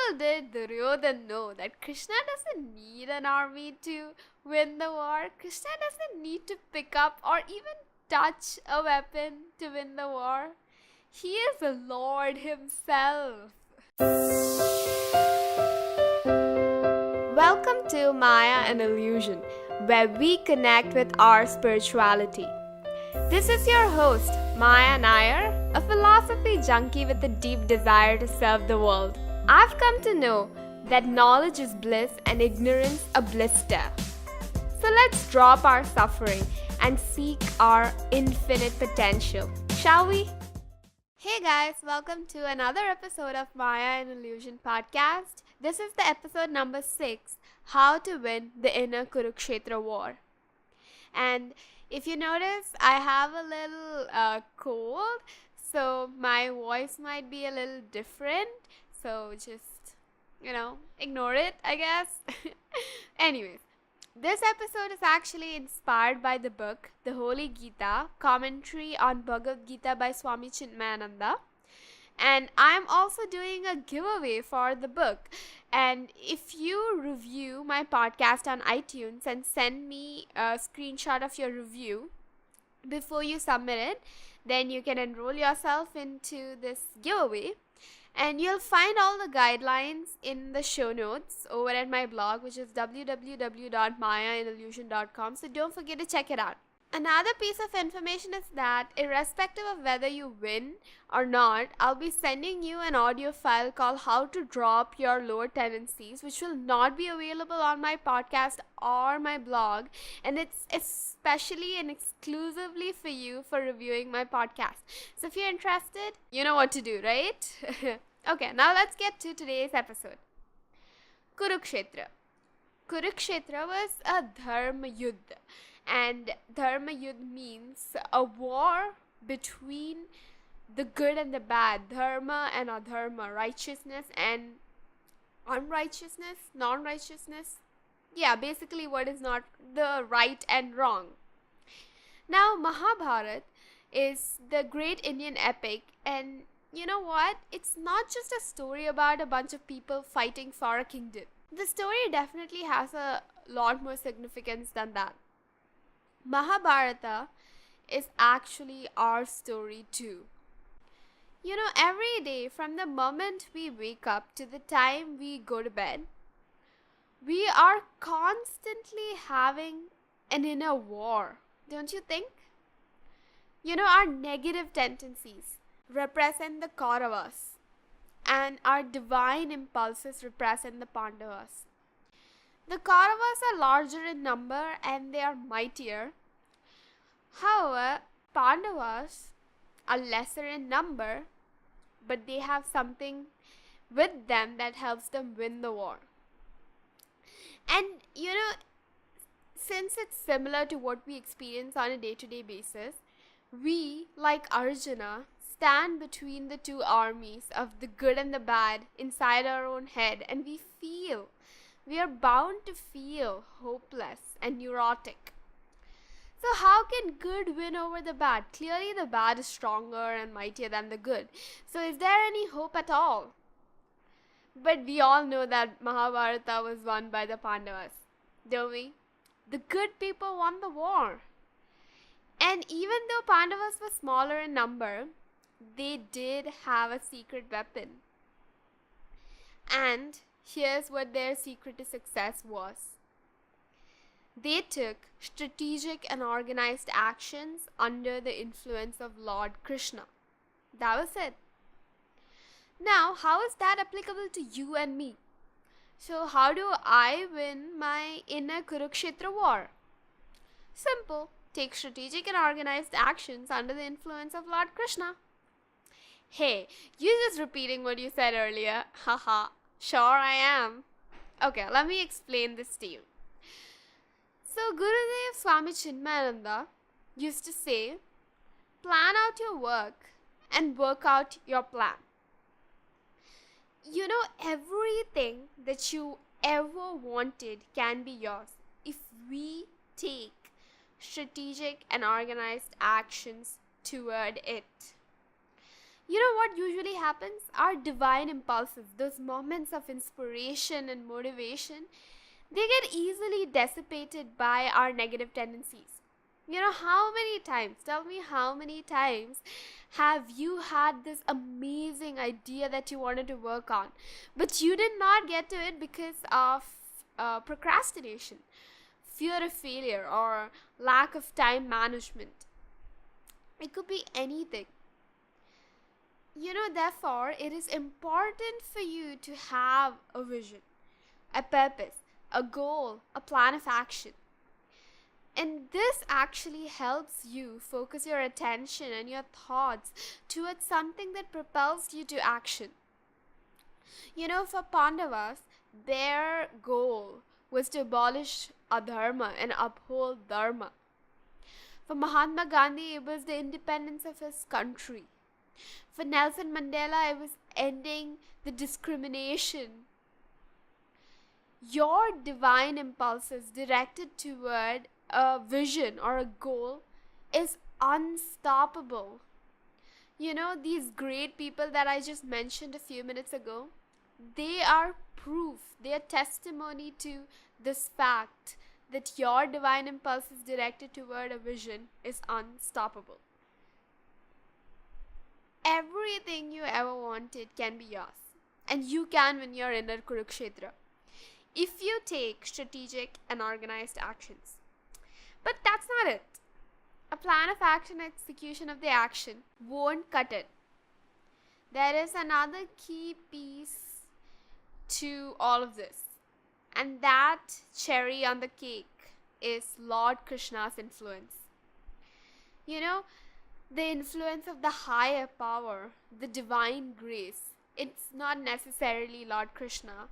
Little did Duryodhan know that Krishna doesn't need an army to win the war. Krishna doesn't need to pick up or even touch a weapon to win the war. He is the Lord himself. Welcome to Maya and Illusion, where we connect with our spirituality. This is your host, Maya Nair, a philosophy junkie with a deep desire to serve the world. I've come to know that knowledge is bliss and ignorance a blister. So let's drop our suffering and seek our infinite potential, shall we? Hey guys, welcome to another episode of Maya and Illusion podcast. This is the episode number 6, How to Win the Inner Kurukshetra War. And if you notice, I have a little cold, so my voice might be a little different. So just, ignore it, I guess. Anyways, this episode is actually inspired by the book, The Holy Gita, commentary on Bhagavad Gita by Swami Chinmayananda. And I'm also doing a giveaway for the book. And if you review my podcast on iTunes and send me a screenshot of your review before you submit it, then you can enroll yourself into this giveaway. And you'll find all the guidelines in the show notes over at my blog, which is www.mayaandillusion.com. So don't forget to check it out. Another piece of information is that irrespective of whether you win or not, I'll be sending you an audio file called How to Drop Your Lower Tendencies, which will not be available on my podcast or my blog. And it's especially and exclusively for you for reviewing my podcast. So if you're interested, you know what to do, right? Okay, now let's get to today's episode. Kurukshetra. Kurukshetra was a dharma yuddha. And dharma yuddha means a war between the good and the bad, dharma and adharma, righteousness and unrighteousness, non-righteousness. Yeah, basically what is not the right and wrong. Now, Mahabharat is the great Indian epic, and you know what? It's not just a story about a bunch of people fighting for a kingdom. The story definitely has a lot more significance than that. Mahabharata is actually our story too. Every day from the moment we wake up to the time we go to bed, we are constantly having an inner war, don't you think? Our negative tendencies represent the Kauravas, and our divine impulses represent the Pandavas. The Kauravas are larger in number and they are mightier. However, Pandavas are lesser in number, but they have something with them that helps them win the war. And since it's similar to what we experience on a day-to-day basis, we, like Arjuna, stand between the two armies of the good and the bad inside our own head, and we are bound to feel hopeless and neurotic. So how can good win over the bad? Clearly the bad is stronger and mightier than the good. So is there any hope at all? But we all know that Mahabharata was won by the Pandavas, don't we? The good people won the war. And even though Pandavas were smaller in number, they did have a secret weapon. And here's what their secret to success was. They took strategic and organized actions under the influence of Lord Krishna. That was it. Now, how is that applicable to you and me? So, how do I win my inner Kurukshetra war? Simple. Take strategic and organized actions under the influence of Lord Krishna. Hey, you're just repeating what you said earlier. Haha. Sure I am. Okay, let me explain this to you. So Gurudev Swami Chinmayananda used to say, plan out your work and work out your plan. Everything that you ever wanted can be yours if we take strategic and organized actions toward it. You know what usually happens? Our divine impulses, those moments of inspiration and motivation, they get easily dissipated by our negative tendencies. You know, how many times, tell me how many times have you had this amazing idea that you wanted to work on, but you did not get to it because of procrastination, fear of failure, or lack of time management? It could be anything. You know, therefore, it is important for you to have a vision, a purpose, a goal, a plan of action. And this actually helps you focus your attention and your thoughts towards something that propels you to action. You know, for Pandavas, their goal was to abolish adharma and uphold dharma. For Mahatma Gandhi, it was the independence of his country. For Nelson Mandela, it was ending the discrimination. Your divine impulses directed toward a vision or a goal is unstoppable. You know, these great people that I just mentioned a few minutes ago, they are proof, they are testimony to this fact that your divine impulses directed toward a vision is unstoppable. Everything you ever wanted can be yours, and you can win your inner Kurukshetra if you take strategic and organized actions. But that's not it. A plan of action, execution of the action won't cut it. There is another key piece to all of this, and that cherry on the cake is Lord Krishna's influence. You know, the influence of the higher power, the divine grace. It's not necessarily Lord Krishna.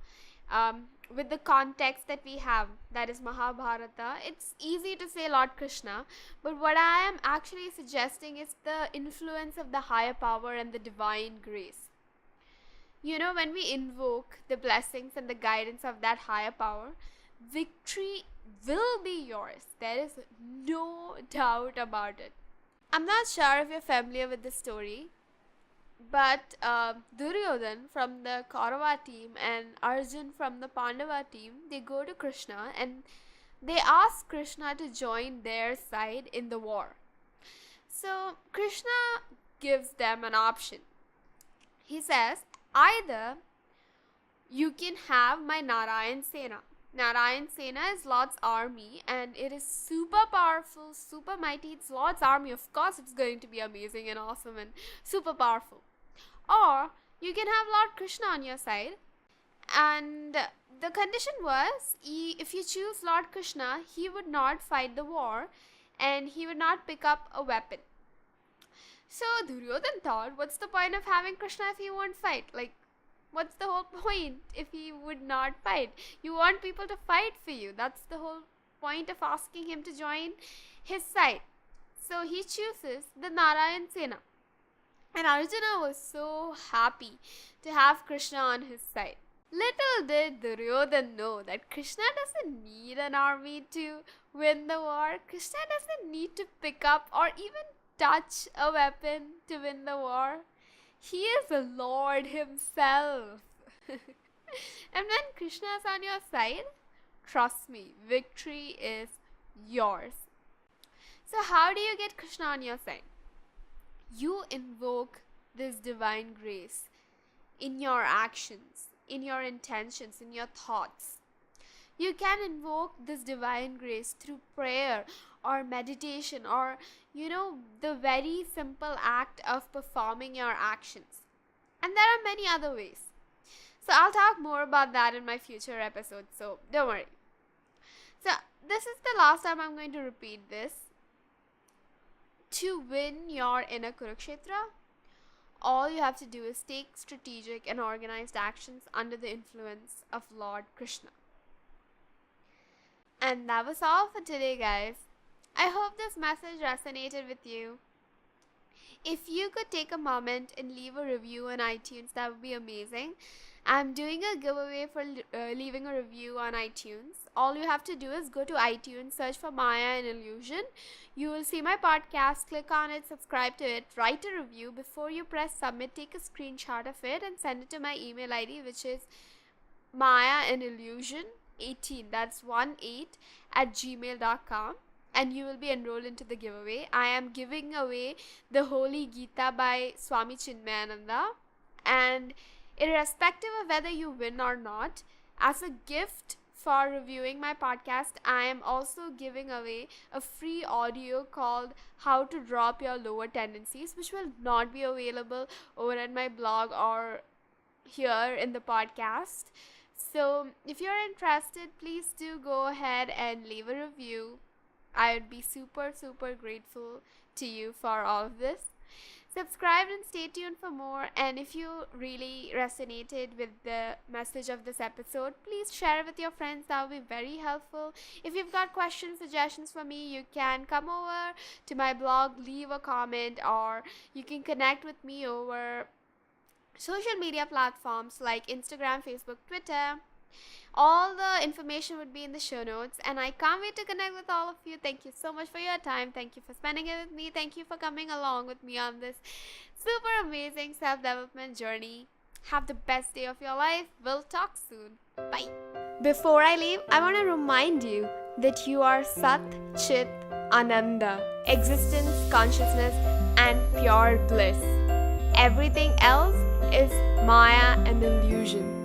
With the context that we have, that is Mahabharata, it's easy to say Lord Krishna, but what I am actually suggesting is the influence of the higher power and the divine grace. You know, when we invoke the blessings and the guidance of that higher power, victory will be yours. There is no doubt about it. I'm not sure if you're familiar with the story, but Dhuryodhan from the Kaurava team and Arjun from the Pandava team, they go to Krishna and they ask Krishna to join their side in the war. So Krishna gives them an option. He says, either you can have my Narayan Sena. Narayan Sena is Lord's army and it is super powerful, super mighty. It's Lord's army. Of course, it's going to be amazing and awesome and super powerful. Or you can have Lord Krishna on your side. And the condition was, if you choose Lord Krishna, he would not fight the war and he would not pick up a weapon. So Duryodhan thought, what's the point of having Krishna if he won't fight? Like, what's the whole point if he would not fight? You want people to fight for you. That's the whole point of asking him to join his side. So he chooses the Narayan Sena. And Arjuna was so happy to have Krishna on his side. Little did Duryodhan know that Krishna doesn't need an army to win the war. Krishna doesn't need to pick up or even touch a weapon to win the war. He is the Lord himself. And when Krishna is on your side, trust me, victory is yours. So how do you get Krishna on your side? You invoke this divine grace in your actions, in your intentions, in your thoughts. You can invoke this divine grace through prayer or meditation or, the very simple act of performing your actions. And there are many other ways. So I'll talk more about that in my future episodes, so don't worry. So this is the last time I'm going to repeat this. To win your inner Kurukshetra, all you have to do is take strategic and organized actions under the influence of Lord Krishna. And that was all for today, guys. I hope this message resonated with you. If you could take a moment and leave a review on iTunes, that would be amazing. I'm doing a giveaway for leaving a review on iTunes. All you have to do is go to iTunes, search for Maya and Illusion. You will see my podcast, click on it, subscribe to it, write a review. Before you press submit, take a screenshot of it and send it to my email ID, which is mayaandillusion18, that's 18 at gmail.com. And you will be enrolled into the giveaway. I am giving away the Holy Gita by Swami Chinmayananda. And irrespective of whether you win or not, as a gift for reviewing my podcast, I am also giving away a free audio called How to Drop Your Lower Tendencies, which will not be available over at my blog or here in the podcast. So if you're interested, please do go ahead and leave a review. I would be super grateful to you for all of this. Subscribe and stay tuned for more. And if you really resonated with the message of this episode, please share it with your friends. That will be very helpful. If you've got questions, suggestions for me, you can come over to my blog, leave a comment, or you can connect with me over social media platforms like Instagram, Facebook, Twitter. All the information would be in the show notes, and I can't wait to connect with all of you. Thank you so much for your time. Thank you for spending it with me. Thank you for coming along with me on this super amazing self-development journey. Have the best day of your life. We'll talk soon. Bye. Before I leave, I want to remind you that you are Sat, Chit, Ananda, existence, consciousness, and pure bliss. Everything else is Maya and illusion.